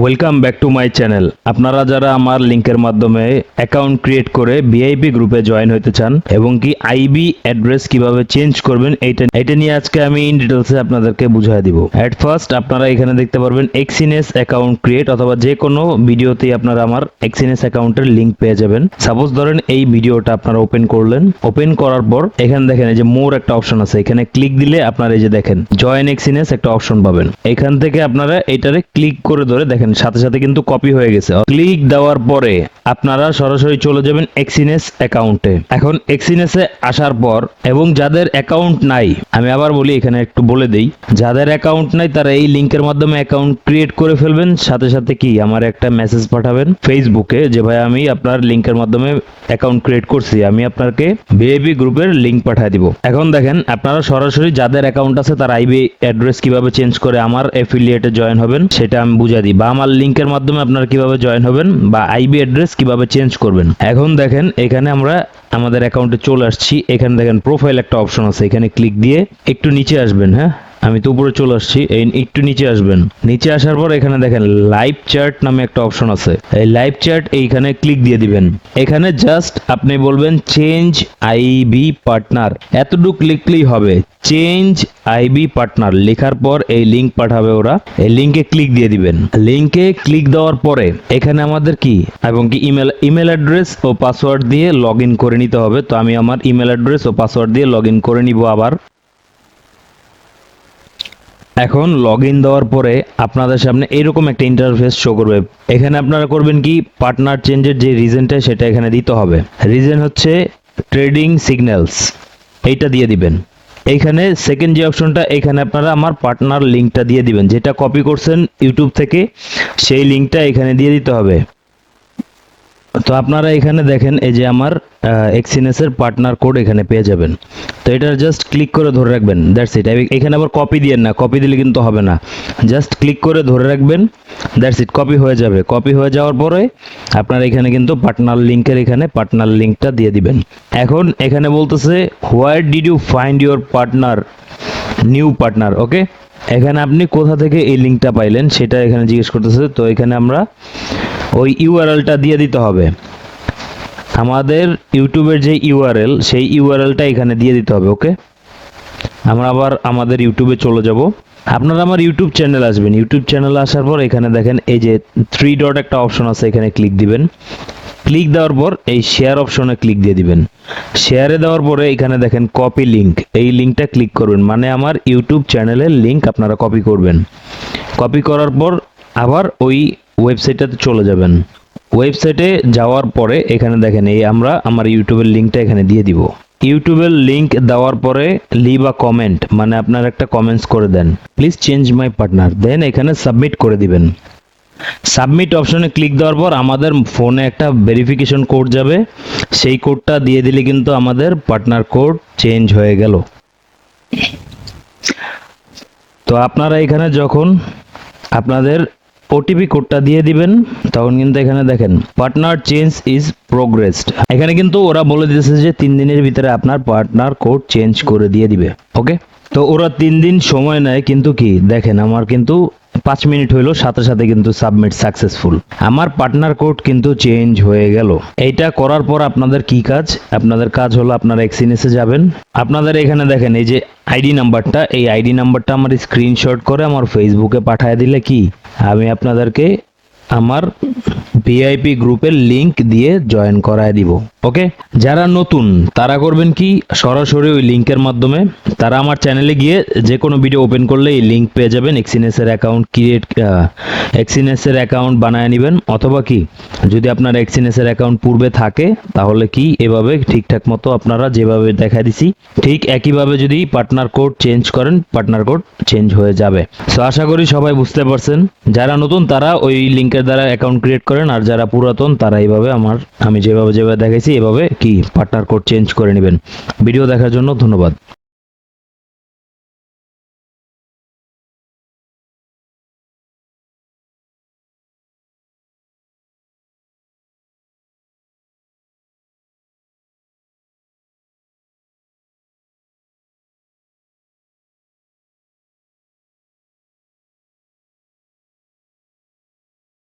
Welcome back to my channel. আপনারা যারা আমার লিংকের মাধ্যমে অ্যাকাউন্ট ক্রিয়েট করে ভিআইপি গ্রুপে জয়েন হতে চান এবং কি আইবি অ্যাড্রেস কিভাবে চেঞ্জ করবেন এটা নিয়ে আজকে আমি ইন ডিটেলসে আপনাদেরকে বুঝিয়ে দিব। এট ফার্স্ট আপনারা এখানে দেখতে পারবেন এক্সিনেস অ্যাকাউন্ট ক্রিয়েট, অথবা যে কোনো ভিডিওতেই আপনারা আমার এক্সিনেস অ্যাকাউন্টের লিংক পেয়ে যাবেন। সাপোজ ধরেন এই ভিডিওটা আপনারা ওপেন করলেন, ওপেন করার পর এখানে দেখেন এই যে মোর একটা অপশন আছে, এখানে ক্লিক দিলে আপনারা এই যে দেখেন জয়েন এক্সিনেস একটা অপশন পাবেন। এখান থেকে আপনারা এটারে ক্লিক করে ধরে দেখেন সাথে সাথে কিন্তু কপি হয়ে গেছে। ক্লিক দেওয়ার পরে আপনারা সরাসরি চলে যাবেন এক্সিনেস অ্যাকাউন্টে। এখন এক্সিনেসে আসার পর এবং যাদের অ্যাকাউন্ট নাই, আমি আবার বলি এখানে একটু বলে দেই, যাদের অ্যাকাউন্ট নাই তারা এই লিংকের মাধ্যমে অ্যাকাউন্ট ক্রিয়েট করে ফেলবেন। সাথে সাথে কি আমার একটা মেসেজ পাঠাবেন ফেসবুকে যে ভাই আমি আপনার লিংকের মাধ্যমে অ্যাকাউন্ট ক্রিয়েট করছি, আমি আপনাকে ভিআইপি গ্রুপের লিংক পাঠিয়ে দিব। এখন দেখেন আপনারা সরাসরি যাদের অ্যাকাউন্ট আছে তার আইবি অ্যাড্রেস কিভাবে চেঞ্জ করে আমার অ্যাফিলিয়েটে জয়েন হবেন সেটা আমি বুঝিয়ে দিই, বা আমার লিংকের মাধ্যমে আপনারা কিভাবে জয়েন হবেন বা আইবি অ্যাড্রেস কিভাবে চেঞ্জ করবেন। এখন দেখেন এখানে আমরা আমাদের অ্যাকাউন্টে চলে আসছি। এখানে দেখেন প্রোফাইল একটা অপশন আছে, এখানে ক্লিক দিয়ে একটু নিচে আসবেন। হ্যাঁ, আমি তো উপরে চলে আসছি, এই একটু নিচে আসবেন। নিচে আসার পর এখানে দেখেন লাইভ চ্যাট নামে একটা অপশন আছে, এই লাইভ চ্যাট এইখানে ক্লিক দিয়ে দিবেন। এখানে জাস্ট আপনি বলবেন চেঞ্জ আইবি পার্টনার, এতটুকু লিখলেই হবে। চেঞ্জ আইবি পার্টনার লেখার পর এই লিংক পাঠাবে ওরা, এই লিংকে ক্লিক দিয়ে দিবেন। লিংকে ক্লিক দেওয়ার পরে এখানে আমাদের কি এবং কি ইমেল অ্যাড্রেস ও পাসওয়ার্ড দিয়ে লগ ইন করে নিতে হবে। তো আমি আমার ইমেল অ্যাড্রেস ও পাসওয়ার্ড দিয়ে লগ ইন করে নিব আবার। এখন লগ ইন দেওয়ার পরে আপনাদের সামনে এরকম একটা ইন্টারফেস শো করবে। এখানে আপনারা করবেন কি পার্টনার চেঞ্জের যে রিজনটা সেটা এখানে দিতে হবে। রিজন হচ্ছে ট্রেডিং সিগন্যালস, এইটা দিয়ে দিবেন। এইখানে সেকেন্ড যে অপশনটা, এখানে আপনারা আমার পার্টনার লিঙ্কটা দিয়ে দিবেন, যেটা কপি করছেন ইউটিউব থেকে সেই লিঙ্কটা এখানে দিয়ে দিতে হবে। তো আপনারা এখানে দেখেন এই যে আমার এক্সিনেসের পার্টনার কোড এখানে পেয়ে যাবেন। তো এটা জাস্ট ক্লিক করে ধরে রাখবেন, দ্যাটস ইট। এখানে আবার কপি দিয়েন না, কপি দিলে কিন্তু হবে না। জাস্ট ক্লিক করে ধরে রাখবেন, দ্যাটস ইট, কপি হয়ে যাবে। কপি হয়ে যাওয়ার পরে আপনারা এখানে কিন্তু পার্টনার লিঙ্কের এখানে পার্টনার লিঙ্কটা দিয়ে দিবেন। এখন এখানে বলতেছে where did you find your partner, new partner. Okay, এখানে আপনি কোথা থেকে এই লিঙ্কটা পাইলেন সেটা এখানে জিজ্ঞেস করতেছে। তো এখানে আমরা ওই ইউআরএলটা দিয়ে দিতে হবে, আমাদের ইউটিউবের যে ইউআরএল সেই ইউআরএলটা এখানে দিয়ে দিতে হবে। ওকে, আমরা আবার আমাদের ইউটিউবে চলে যাব। আপনারা আমার ইউটিউব চ্যানেল আসবেন, ইউটিউব চ্যানেলে আসার পর এখানে দেখেন এই যে 3 ডট একটা অপশন আছে, এখানে ক্লিক দিবেন। ক্লিক দেওয়ার পর এই শেয়ার অপশনে ক্লিক দিয়ে দিবেন। শেয়ারে দেওয়ার পরে এখানে দেখেন কপি লিঙ্ক, এই লিঙ্কটা ক্লিক করবেন, মানে আমার ইউটিউব চ্যানেলের লিঙ্ক আপনারা কপি করবেন। কপি করার পর আবার ওই ওয়েবসাইটটাতে চলে যাবেন। ওয়েবসাইটে যাওয়ার পরে এখানে দেখেন এই আমরা আমার ইউটিউবের লিঙ্কটা এখানে দিয়ে দিব। ইউটিউবের লিঙ্ক দেওয়ার পরে লিভ আ কমেন্ট, মানে আপনার একটা কমেন্টস করে দেন, প্লিজ চেঞ্জ মাই পার্টনার, দেন এখানে সাবমিট করে দিবেন। সাবমিট অপশনে ক্লিক দেওয়ার পর আমাদের ফোনে একটা ভেরিফিকেশন কোড যাবে, সেই কোডটা দিয়ে দিলে কিন্তু আমাদের পার্টনার কোড চেঞ্জ হয়ে গেল। তো আপনারা এখানে যখন আপনাদের ওটিপি কোডটা দিয়ে দিবেন তখন কিন্তু এখানে দেখেন পার্টনার চেঞ্জ ইজ প্রোগ্রেসড, এখানে কিন্তু ওরা বলে দিতেছে যে 3 দিনের ভিতরে আপনার পার্টনার কোড চেঞ্জ করে দিয়ে দিবে। ওকে, তো ওরা 3 দিন সময় নেয়, কিন্তু কি দেখেন আমার কিন্তু 5 মিনিট হইলো, সাথে সাথে কিন্তু সাবমিট সাকসেসফুল, আমার পার্টনার কোড কিন্তু চেঞ্জ হয়ে গেল। এইটা করার পর আপনাদের কি কাজ, আপনাদের কাজ হলো আপনারা এক্সিনেসে যাবেন। আপনাদের এখানে দেখেন এই যে আইডি নাম্বারটা, এই আইডি নাম্বারটা আমার স্ক্রিনশট করে আমার ফেসবুকে পাঠিয়ে দিলে কি আমি আপনাদেরকে আমার ভিআইপি গ্রুপের লিংক দিয়ে জয়েন করায় দিব। ওকে, যারা নতুন তারা করবেন কি সরাসরি ওই লিংকের মাধ্যমে তারা আমার চ্যানেলে গিয়ে যে কোনো ভিডিও ওপেন করলে এই লিংক পেয়ে যাবেন, এক্সিনেসের অ্যাকাউন্ট এক্সিনেসের অ্যাকাউন্ট বানায় নেবেন। অথবা কি যদি আপনার এক্সিনেসের অ্যাকাউন্ট পূর্বে থাকে তাহলে কি এভাবে ঠিকঠাক মতো আপনারা যেভাবে দেখা দিছি ঠিক একইভাবে যদি পার্টনার কোড চেঞ্জ করেন পার্টনার কোড চেঞ্জ হয়ে যাবে। সো আশা করি সবাই বুঝতে পারছেন। যারা নতুন তারা ওই লিংকের দ্বারা অ্যাকাউন্ট ক্রিয়েট করেন, আর যারা পুরাতন তারা এইভাবে আমি যেভাবে দেখাইছি এভাবে কি পার্টনার কোড চেঞ্জ করে নেবেন। ভিডিও দেখার জন্য ধন্যবাদ।